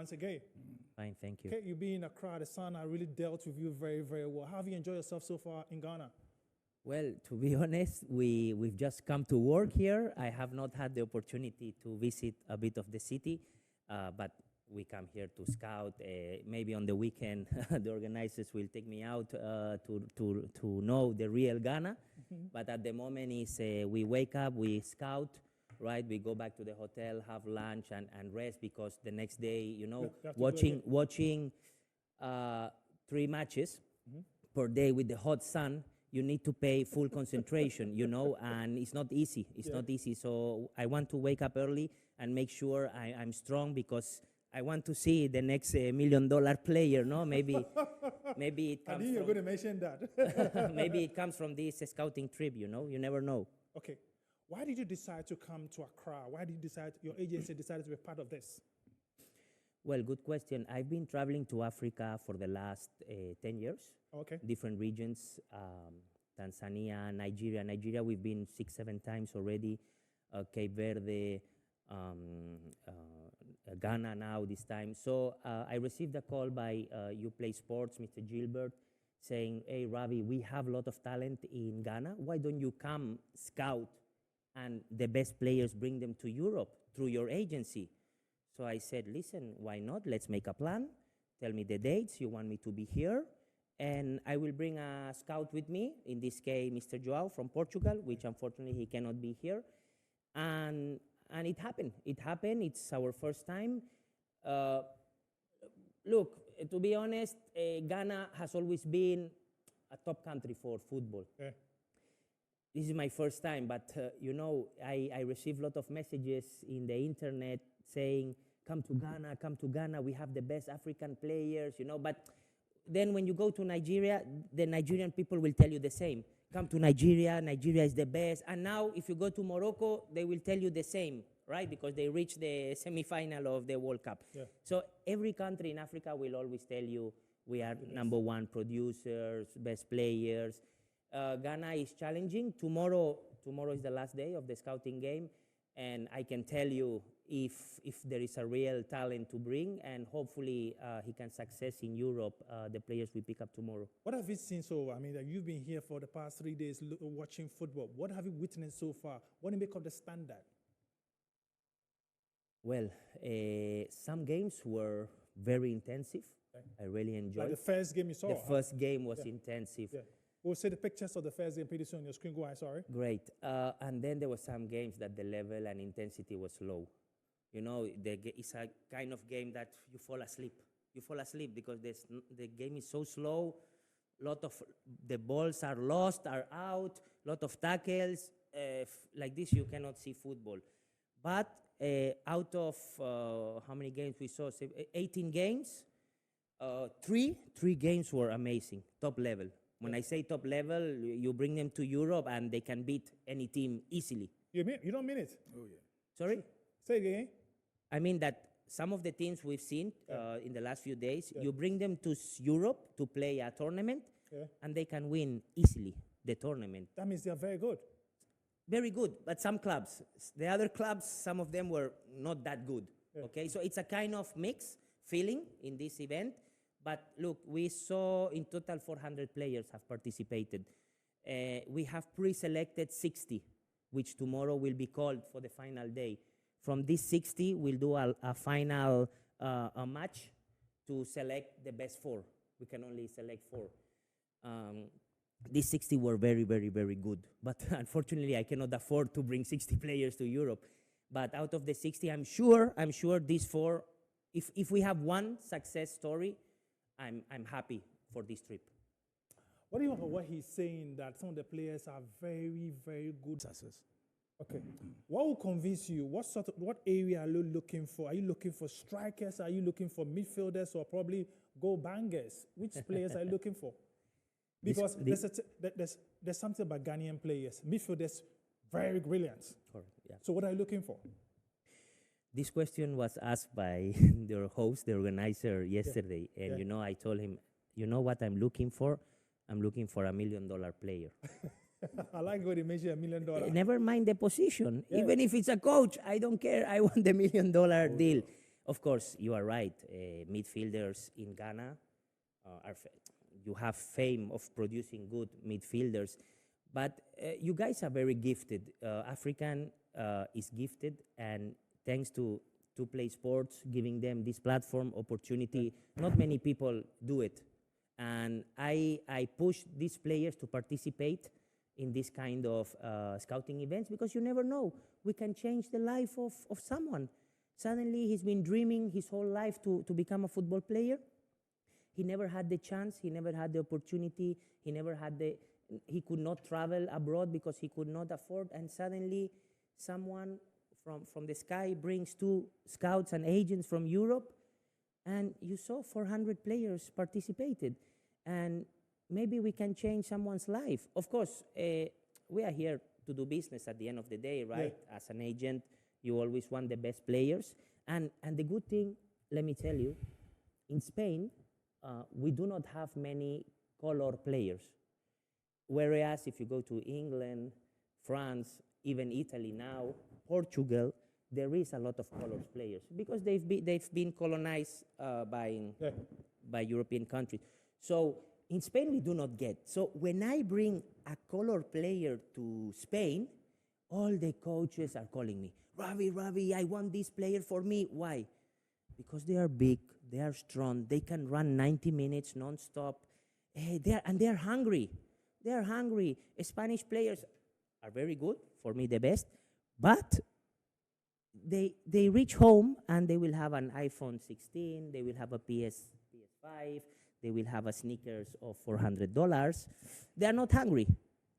once again. Fine, thank you. Okay, you being in Accra, the sun, I really dealt with you very, very well. How have you enjoyed yourself so far in Ghana? Well, to be honest, we've just come to work here. I have not had the opportunity to visit a bit of the city, but we come here to scout. Maybe on the weekend, the organizers will take me out to know the real Ghana. But at the moment, is we wake up, we scout, right? We go back to the hotel, have lunch, and rest because the next day, you know, watching 3 matches per day with the hot sun, you need to pay full concentration, you know, and it's not easy. It's not easy. So I want to wake up early and make sure I'm strong because I want to see the next $1 million player, no? Maybe it comes. I knew you were going to mention that. Maybe it comes from this scouting trip, you know? You never know. Okay. Why did you decide to come to Accra? Why did you decide, your agency decided to be part of this? Well, good question. I've been traveling to Africa for the last 10 years. Okay. Different regions, Tanzania, Nigeria. Nigeria, we've been 6, 7 times already. Cape Verde, Ghana now this time. So I received a call by You Play Sports, Mr. Gilbert, saying, hey, Ravi, we have a lot of talent in Ghana. Why don't you come scout and the best players bring them to Europe through your agency? So I said, listen, why not? Let's make a plan. Tell me the dates you want me to be here. And I will bring a scout with me, in this case, Mr. Joao from Portugal, which unfortunately he cannot be here. And it happened. It happened. It's our first time. Look, to be honest, Ghana has always been a top country for football. Yeah. This is my first time, but you know, I received a lot of messages in the internet saying, come to Ghana, we have the best African players, you know, but then when you go to Nigeria, the Nigerian people will tell you the same. Come to Nigeria, Nigeria is the best. And now if you go to Morocco, they will tell you the same, right? Because they reached the semi-final of the World Cup. Yeah. So every country in Africa will always tell you we are #1 producers, best players. Ghana is challenging. Tomorrow is the last day of the scouting game. And I can tell you if there is a real talent to bring, and hopefully he can success in Europe, the players we pick up tomorrow. What have you seen so? I mean, you've been here for the past 3 days watching football. What have you witnessed so far? What do you make of the standard? Well, some games were very intensive. Okay. I really enjoyed. Like the first game you saw? The first game was intensive. Yeah. We'll see the pictures of the first game pretty soon on your screen. Go ahead, sorry. Great. And then there were some games that the level and intensity was low. You know, it's a kind of game that you fall asleep. You fall asleep because the game is so slow. A lot of the balls are lost, are out, a lot of tackles. Like this, you cannot see football. But out of how many games we saw? 18 games. Three games were amazing, top level. When I say top level, you bring them to Europe and they can beat any team easily. You don't mean it? Oh, yeah. Sorry? Say it again. I mean that some of the teams we've seen in the last few days, you bring them to Europe to play a tournament, and they can win easily the tournament. That means they're very good. Very good, but some clubs. The other clubs, some of them were not that good. Okay, so it's a kind of mixed feeling in this event. But look, we saw in total 400 players have participated. We have pre-selected 60, which tomorrow will be called for the final day. From these 60, we'll do a final match to select the best 4. We can only select 4. These 60 were very, very, very good. But unfortunately, I cannot afford to bring 60 players to Europe. But out of the 60, I'm sure these 4, if we have one success story, I'm happy for this trip. What do you about what he's saying that some of the players are very, very good? Success. Okay. What will convince you? What area are you looking for? Are you looking for strikers? Are you looking for midfielders or probably goal bangers? Which players are you looking for? Because there's something about Ghanaian players. Midfielders, very brilliant. Correct, yeah. So what are you looking for? This question was asked by their host, the organizer, yesterday. And, you know, I told him, you know what I'm looking for? I'm looking for $1 million player. I like what you mentioned, $1 million. Never mind the position. Even if it's a coach, I don't care. I want the $1 million deal. Of course, you are right. Midfielders in Ghana you have fame of producing good midfielders, but you guys are very gifted. African is gifted, and thanks to play sports, giving them this platform opportunity, not many people do it, and I push these players to participate in this kind of scouting events, because you never know, we can change the life of someone. Suddenly he's been dreaming his whole life to become a football player. He never had the chance, he never had the opportunity, he could not travel abroad because he could not afford, and suddenly someone from the sky brings 2 scouts and agents from Europe, and you saw 400 players participated, and maybe we can change someone's life. Of course, we are here to do business at the end of the day, right? Yeah. As an agent, you always want the best players. And the good thing, let me tell you, in Spain, we do not have many color players. Whereas if you go to England, France, even Italy now, Portugal, there is a lot of colors players because they've been colonized by European countries. So in Spain, we do not get. So when I bring a color player to Spain, all the coaches are calling me, Ravi, I want this player for me. Why? Because they are big, they are strong, they can run 90 minutes non-stop, they are hungry. They are hungry. Spanish players are very good, for me the best, but they reach home and they will have an iPhone 16, they will have a PS5, they will have a sneakers of $400. They are not hungry,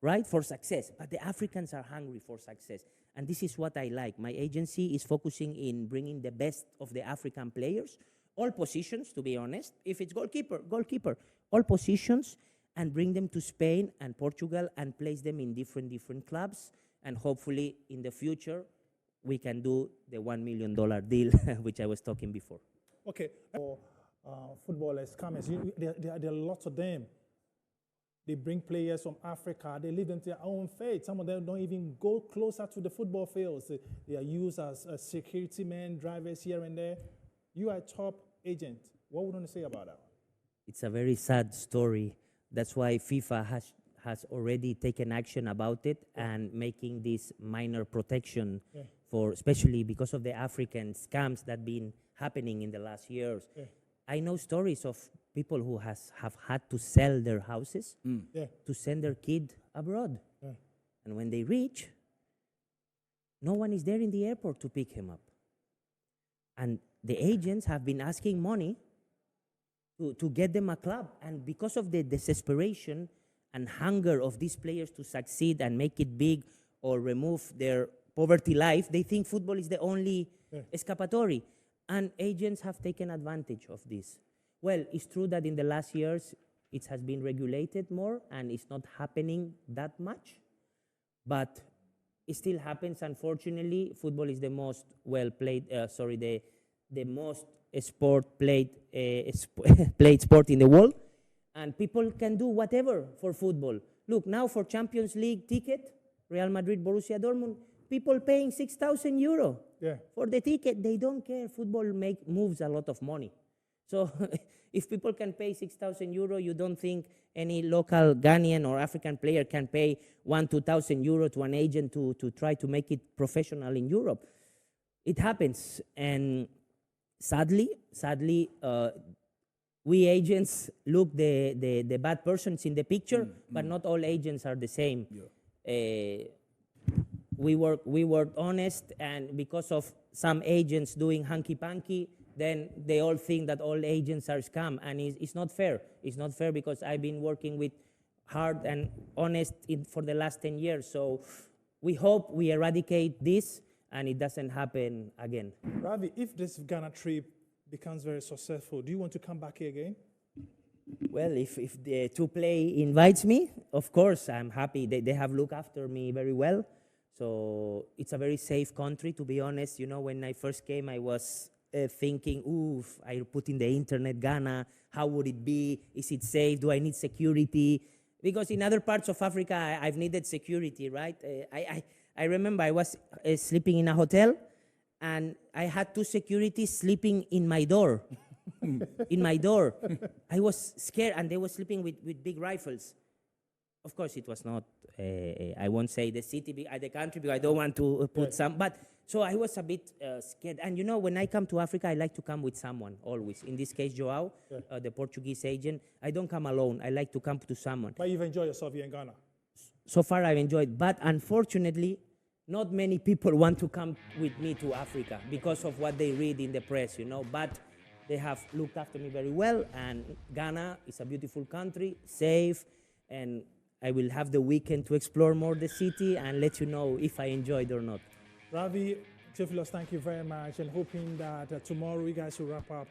right, for success, but the Africans are hungry for success. And this is what I like. My agency is focusing in bringing the best of the African players, all positions, to be honest. If it's goalkeeper, all positions, and bring them to Spain and Portugal and place them in different clubs. And hopefully in the future, we can do the $1 million deal, which I was talking before. Okay, footballers, comers, there are lots of them. They bring players from Africa. They leave them to their own fate. Some of them don't even go closer to the football fields. They are used as security men, drivers here and there. You are a top agent. What would you want to say about that? It's a very sad story. That's why FIFA has already taken action about it and making this minor protection for, especially because of the African scams that have been happening in the last years. I know stories of people who have had to sell their houses to send their kid abroad. And when they reach, no one is there in the airport to pick him up. And the agents have been asking money to get them a club. And because of the desperation and hunger of these players to succeed and make it big or remove their poverty life, they think football is the only escapatory. And agents have taken advantage of this. Well, it's true that in the last years, it has been regulated more and it's not happening that much. But it still happens, unfortunately. Football is the most well-played, the most played sport in the world. And people can do whatever for football. Look, now for Champions League ticket, Real Madrid, Borussia Dortmund, people paying €6,000 for the ticket. They don't care. Football moves a lot of money. So if people can pay €6,000, you don't think any local Ghanaian or African player can pay €1,000-2,000 to an agent to try to make it professional in Europe. It happens. And sadly, we agents look the bad persons in the picture, but not all agents are the same. We work honest, and because of some agents doing hanky-panky, then they all think that all agents are scam, and it's not fair. It's not fair because I've been working with hard and honest for the last 10 years. So we hope we eradicate this and it doesn't happen again. Ravi, if this Ghana trip becomes very successful, do you want to come back here again? Well, if the 2Play invites me, of course, I'm happy. They have looked after me very well. So it's a very safe country, to be honest. You know, when I first came, I was thinking, oof, I put in the internet Ghana, how would it be? Is it safe? Do I need security? Because in other parts of Africa, I've needed security, right? I remember I was sleeping in a hotel, and I had two security sleeping in my door. In my door. I was scared, and they were sleeping with big rifles. Of course, it was not, I won't say the city, the country, because I don't want to put some, but so I was a bit scared. And you know, when I come to Africa, I like to come with someone, always. In this case, Joao, the Portuguese agent. I don't come alone. I like to come to someone. But you've enjoyed yourself here in Ghana? So far, I've enjoyed, but unfortunately, not many people want to come with me to Africa because of what they read in the press, you know, but they have looked after me very well, and Ghana is a beautiful country, safe, and I will have the weekend to explore more the city and let you know if I enjoyed or not. Ravi, Theophilus, thank you very much, and hoping that tomorrow you guys will wrap up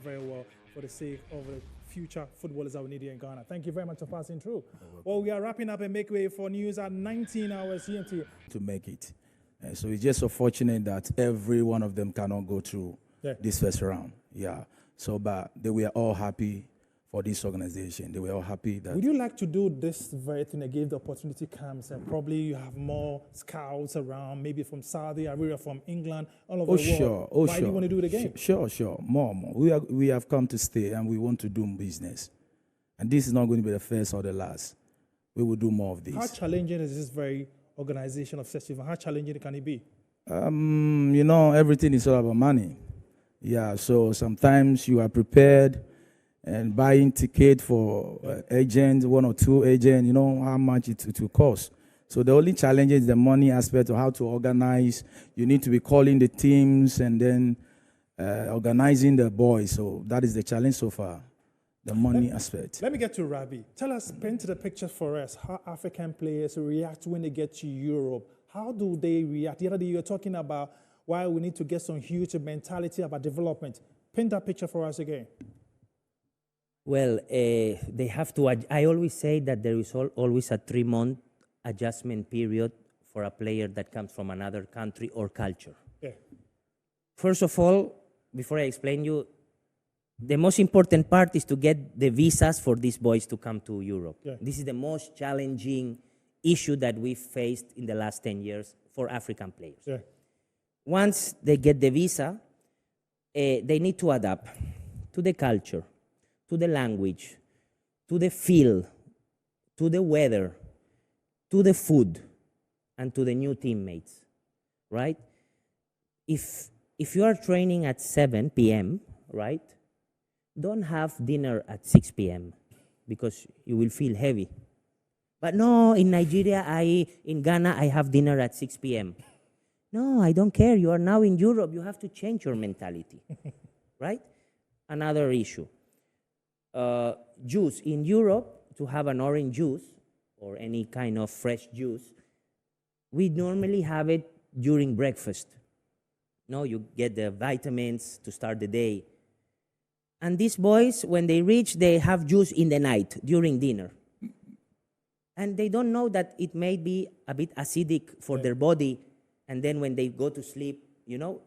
very well for the sake of the future footballers that we need here in Ghana. Thank you very much for passing through. Well, we are wrapping up and make way for news at 19 hours GMT. To make it. So it's just so fortunate that every one of them cannot go through this first round. Yeah. So, but they were all happy for this organization. They were all happy that... Would you like to do this very thing again if the opportunity comes, and probably you have more scouts around, maybe from Saudi Arabia, from England, all over the world? Why do you want to do it again? Sure. More. We have come to stay, and we want to do business. And this is not going to be the first or the last. We will do more of this. How challenging is this very organization of festival? How challenging can it be? You know, everything is all about money. Yeah, so sometimes you are prepared and buying ticket for agents, one or two agents, you know how much it will cost. So the only challenge is the money aspect of how to organize. You need to be calling the teams and then organizing the boys. So that is the challenge so far, the money aspect. Let me get to Ravi. Tell us, paint the picture for us, how African players react when they get to Europe. How do they react? The other day you were talking about why we need to get some huge mentality about development. Paint that picture for us again. Well, they have to, I always say that there is always a 3-month adjustment period for a player that comes from another country or culture. Yeah. First of all, before I explain you, the most important part is to get the visas for these boys to come to Europe. Yeah. This is the most challenging issue that we've faced in the last 10 years for African players. Yeah. Once they get the visa, they need to adapt to the culture, to the language, to the feel, to the weather, to the food, and to the new teammates, right? If you are training at 7 p.m., right, don't have dinner at 6 p.m. because you will feel heavy. But no, in Nigeria, in Ghana, I have dinner at 6 p.m. No, I don't care. You are now in Europe. You have to change your mentality, right? Another issue. Juice. In Europe, to have an orange juice or any kind of fresh juice, we normally have it during breakfast. No, you get the vitamins to start the day. And these boys, when they reach, they have juice in the night during dinner. And they don't know that it may be a bit acidic for their body. And then when they go to sleep, you know.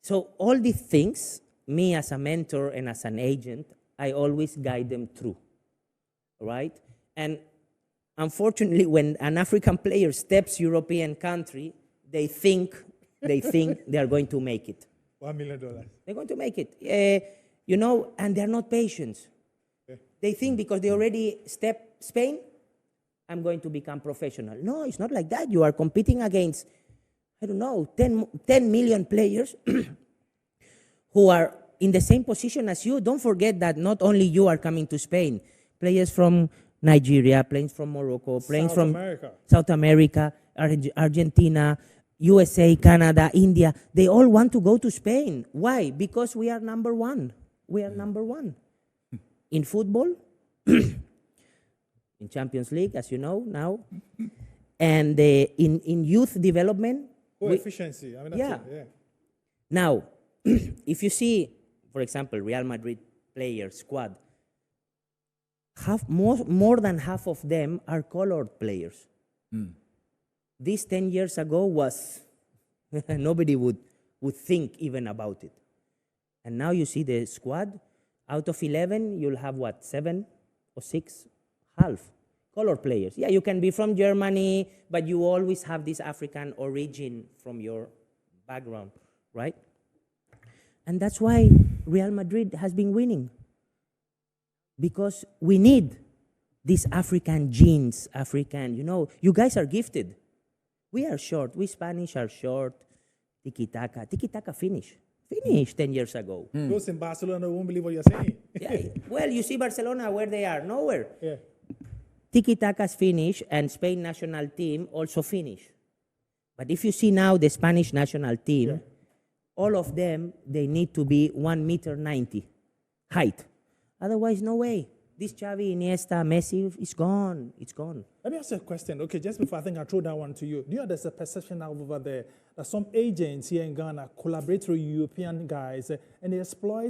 So all these things, me as a mentor and as an agent, I always guide them through, right? And unfortunately, when an African player steps European country, they think they are going to make it. $1 million. They're going to make it, you know, and they're not patient. Okay. They think because they already stepped Spain, I'm going to become professional. No, it's not like that. You are competing against, I don't know, 10 million players who are in the same position as you. Don't forget that not only you are coming to Spain, players from Nigeria, players from Morocco, players from South America, Argentina, USA, Canada, India, they all want to go to Spain. Why? Because we are number one. We are number one. In football, in Champions League, as you know now, and in youth development. Efficiency. I mean, that's it, yeah. Now, if you see, for example, Real Madrid player squad, more than half of them are colored players. This 10 years ago was, nobody would think even about it. And now you see the squad, out of 11, you'll have what, 7 or 6, half colored players. Yeah, you can be from Germany, but you always have this African origin from your background, right? And that's why Real Madrid has been winning. Because we need these African genes, you guys are gifted. We are short. We Spanish are short. Tiki-taka. Tiki-taka finished 10 years ago. Those in Barcelona won't believe what you're saying. Yeah. Well, you see Barcelona, where they are? Nowhere. Yeah. Tiki-taka's finished, and Spain national team also finished. But if you see now the Spanish national team, all of them, they need to be 1.90 meters height. Otherwise, no way. This Xavi, Iniesta, Messi is gone. It's gone. Let me ask you a question. Okay, just before I think I'll throw that one to you. Do you know there's a perception now over there that some agents here in Ghana collaborate with European guys and they exploit